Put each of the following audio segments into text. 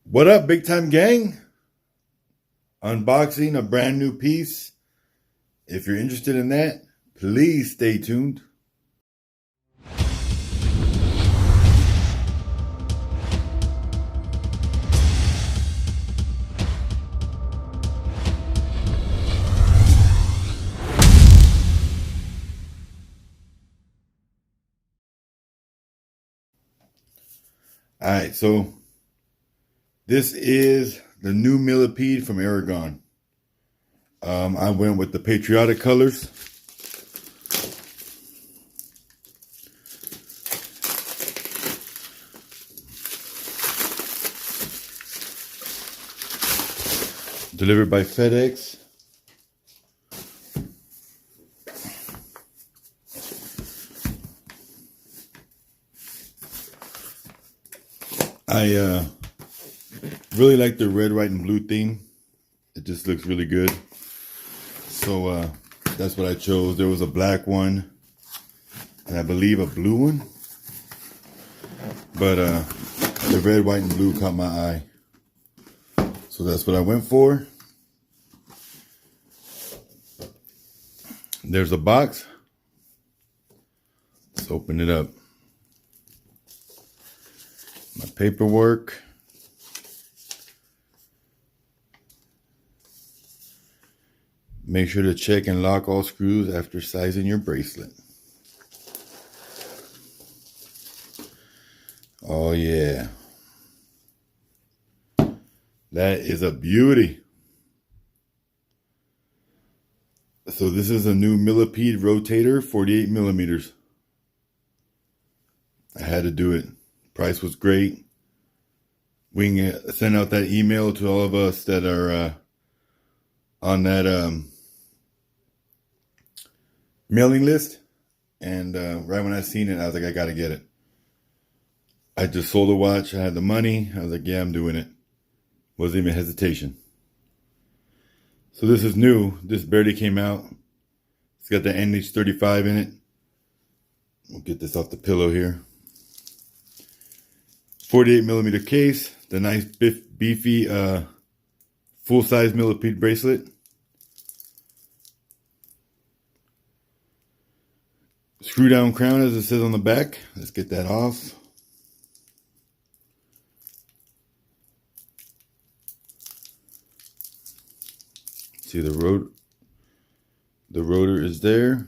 What up, big time gang? Unboxing a brand new piece. If you're interested in that, please stay tuned. All right, so this is the new Millipede from Aragon. I went with the patriotic colors. Delivered by FedEx. I really like the red, white, and blue theme. It just looks really good. So that's what I chose. There was a black one and I believe a blue one. But the red, white, and blue caught my eye. So that's what I went for. There's a box. Let's open it up. My paperwork. Make sure to check and lock all screws after sizing your bracelet. Oh yeah. That is a beauty. So this is a new Millipede Rotator 48mm. I had to do it. Price was great. We can send out that email to all of us that are on that mailing list. And right when I seen it, I was like, I gotta get it. I just sold a watch. I had the money. I was like, yeah, I'm doing it. Wasn't even hesitation. So this is new. This barely came out. It's got the NH35 in it. We'll get this off the pillow here. 48mm case. The nice beefy full-size millipede bracelet. Screw down crown as it says on the back. Let's get that off. See the rotor is there.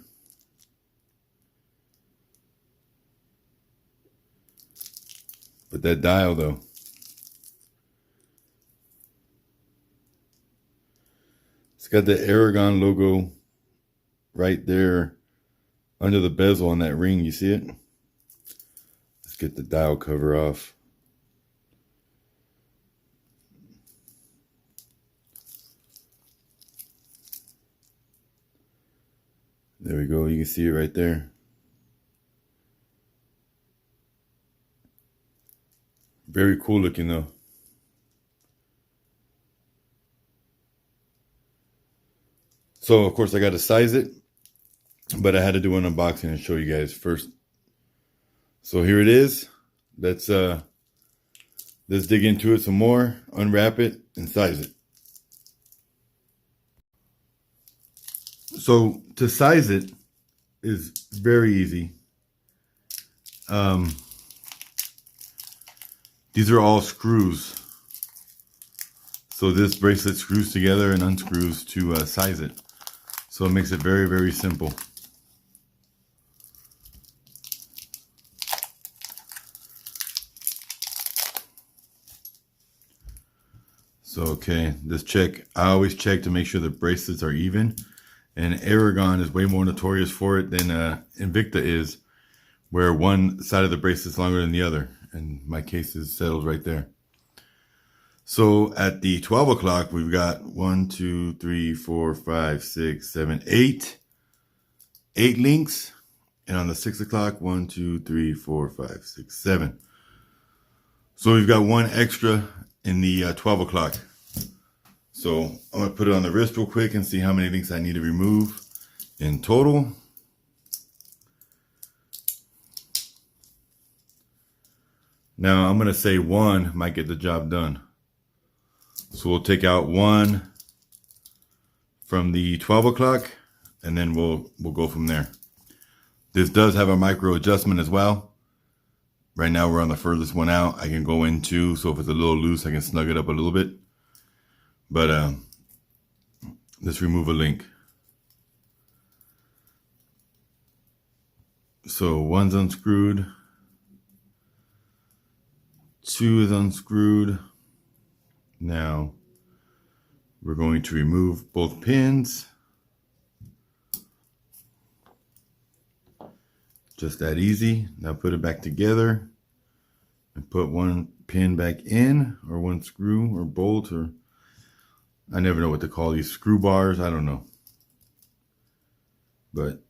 But that dial though. It's got the Aragon logo right there under the bezel on that ring. You see it? Let's get the dial cover off. There we go. You can see it right there. Very cool looking though. So of course I got to size it, but I had to do an unboxing and show you guys first. So here it is. Let's dig into it some more, unwrap it, and size it. So to size it is very easy. These are all screws. So this bracelet screws together and unscrews to size it. So it makes it very, very simple. So, okay, this check, I always check to make sure the bracelets are even. And Aragon is way more notorious for it than Invicta is, where one side of the bracelet is longer than the other. And my case is settled right there. So at the 12 o'clock, we've got 1, 2, 3, 4, 5, 6, 7, 8. 8 links. And on the 6 o'clock, 1, 2, 3, 4, 5, 6, 7. So we've got one extra in the 12 o'clock. So I'm going to put it on the wrist real quick and see how many links I need to remove in total. Now I'm going to say one might get the job done. So we'll take out one from the 12 o'clock and then we'll go from there. This does have a micro adjustment as well. Right now we're on the furthest one out. I can go into, so if it's a little loose, I can snug it up a little bit. But let's remove a link. So one's unscrewed. Two is unscrewed. Now we're going to remove both pins. Just that easy. Now put it back together and put one pin back in, or one screw or bolt, or I never know what to call these screw bars. I don't know. But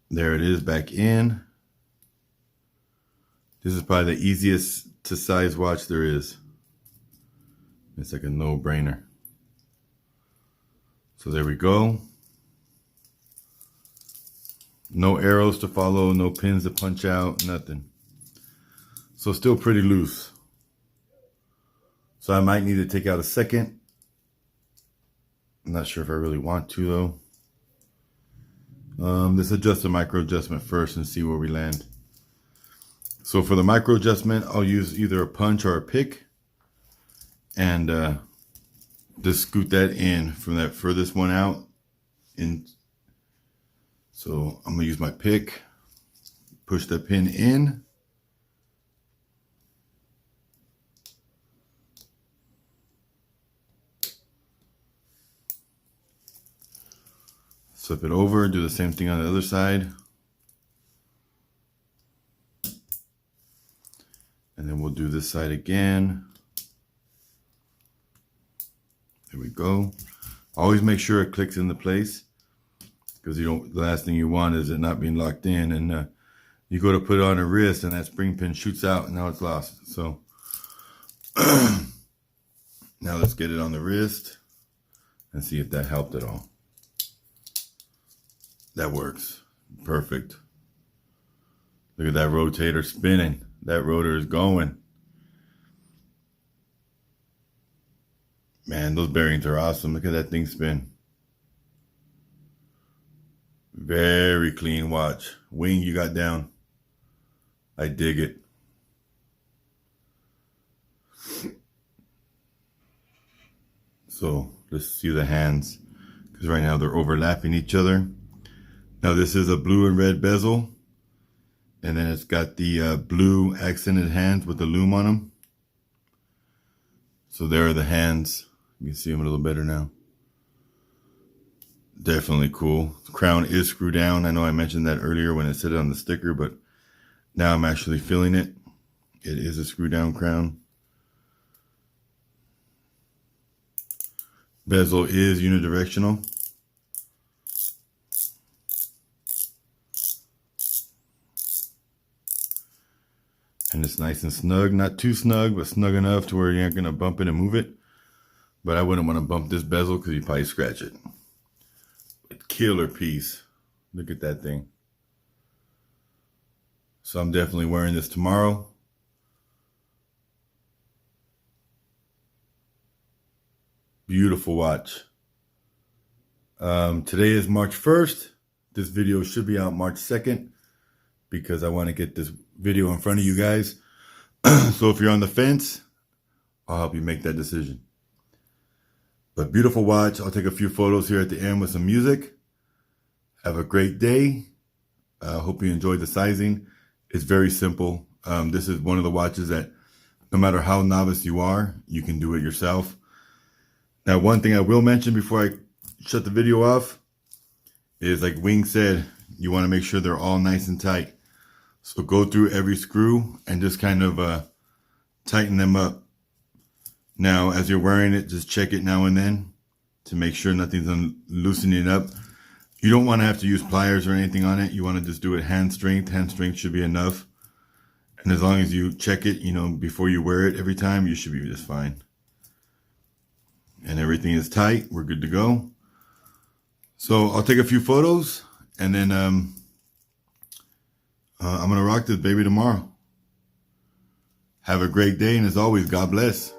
there it is, back in. This is probably the easiest to size watch there is. It's like a no-brainer. So there we go. No arrows to follow, no pins to punch out, nothing. So still pretty loose. So I might need to take out a second. I'm not sure if I really want to though. Let's adjust the micro adjustment first and see where we land. So for the micro adjustment, I'll use either a punch or a pick. And just scoot that in from that furthest one out. So I'm gonna use my pick, push the pin in. Flip it over, do the same thing on the other side. And then we'll do this side again. There we go. Always make sure it clicks into place, because the last thing you want is it not being locked in, and you go to put it on a wrist and that spring pin shoots out and now it's lost. So now let's get it on the wrist and see if that helped at all. That works. Perfect. Look at that rotator spinning. That rotor is going. Man, those bearings are awesome. Look at that thing spin. Very clean watch. Wing you got down. I dig it. So let's see the hands, because right now they're overlapping each other. Now this is a blue and red bezel, and then it's got the blue accented hands with the loom on them. So there are the hands. You can see them a little better now. Definitely cool. The crown is screwed down. I know I mentioned that earlier when it said it on the sticker, but now I'm actually feeling it. It is a screw down crown. Bezel is unidirectional. And it's nice and snug. Not too snug, but snug enough to where you aren't going to bump it and move it. But I wouldn't want to bump this bezel because you'd probably scratch it. Killer piece. Look at that thing. So I'm definitely wearing this tomorrow. Beautiful watch. Today is March 1st. This video should be out March 2nd because I want to get this video in front of you guys. So if you're on the fence, I'll help you make that decision. But beautiful watch. I'll take a few photos here at the end with some music. Have a great day. Hope you enjoyed the sizing. It's very simple. This is one of the watches that no matter how novice you are, you can do it yourself. Now, one thing I will mention before I shut the video off is, like Wing said, you want to make sure they're all nice and tight. So go through every screw and just kind of tighten them up. Now, as you're wearing it, just check it now and then to make sure nothing's loosening it up. You don't want to have to use pliers or anything on it. You want to just do it hand strength. Hand strength should be enough. And as long as you check it, you know, before you wear it every time, you should be just fine. And everything is tight. We're good to go. So I'll take a few photos and then I'm going to rock this baby tomorrow. Have a great day. And as always, God bless.